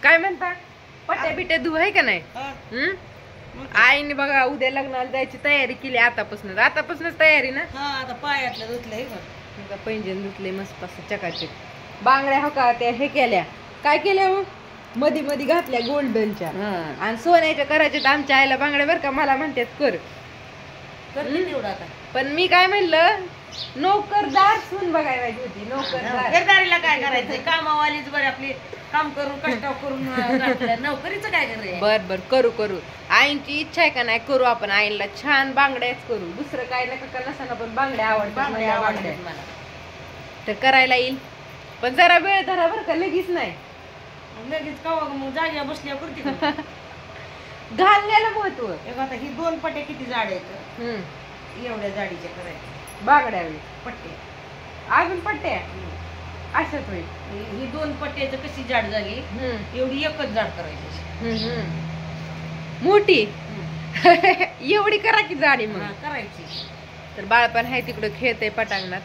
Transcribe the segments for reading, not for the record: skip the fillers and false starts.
काय म्हणता पट्या बिट्या धुव आहे का नाही? आईने बघा उद्या लग्नाला जायची तयारी केली आतापासूनच तयारी ना. आता पायातलं धुतलंय पैंजण धुतले मस्त असं चकाचक. बांगड्या हो का त्या हे केल्या काय केल्या हो मधी मधी घातल्या गोल्डनच्या आणि सोन्याच्या करायच्या. आमच्या आईला बांगड्या बर का मला म्हणतात कर पण मी काय म्हणलं नोकरदार सून बघायला पाहिजे होती. नोकरदारीला काय करायचंय कामावालीच बरं आपली काम करून कष्ट करून नोकरीचं काय करायचं. बर करू करू आईंची इच्छा आहे का नाही करू आपण आईला छान बांगड्याच करू दुसरं काय नका नसताना पण बांगड्या आवडतात मला तर करायला येईल पण जरा वेळ धरा बर का लगेच नाही. लगेच कवा मग जाग्या बसल्या करते घालण्याला महत्व. आता ही 2 पट्टे किती जाड आहेत एवढ्या जाडीच्या करायच्या बांगड्या पट्टे अजून पट्ट्या अशाच होईल. ही 2 पट्ट्याचं कशी जाड झाली एवढी एकच जाड करायची मोठी एवढी करा की जाडी मग करायची. तर बाळपण आहे तिकडं खेळतय पटांगणात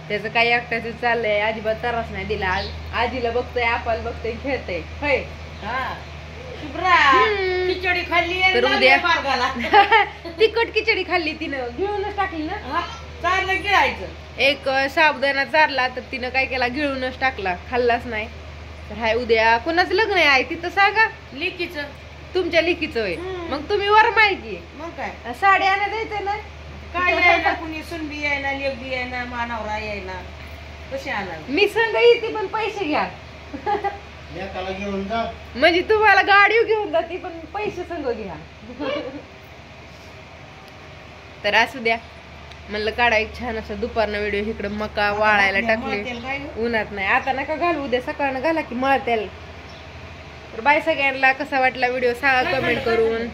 त्याचं काही एकट्याच चाललंय अजिबात त्रास नाही दिला. आजीला बघतोय आपाला बघतोय खेळतय होय. खिचडी खाल्ली तर उद्या तिखट खिचडी खाल्ली तिनं घेऊनच टाकली ना. चारलं गिळायचं एक साबुदाणा चारला तर तिनं काय केला गिळूनच टाकला खाल्लाच नाही. तर हाय उद्या कोणाचं लग्न आहे तिथं सांगा. लेकीचं तुमच्या लेकीचं होय मग तुम्ही वर माहिती मग काय साडी आणा द्यायचं ना. काय यायला कुणी सुनबी यायला लेकबी यायला मानावरा यायला कशी आणा मी संग येते पण पैसे घ्या घेऊन जा म्हणजे तुम्हाला गाडी घेऊन जाते पण पैसे संग घ्या. तर असू द्या म्हणलं काढा एक छान असं दुपारनं व्हिडिओ. इकडं मका वाळायला टाकले उन्हात नाही आता नका घालू उद्या सकाळनं घाला की मळत्याला. तर बाय सगळ्यांना कसा वाटला व्हिडिओ सांगा कमेंट करून.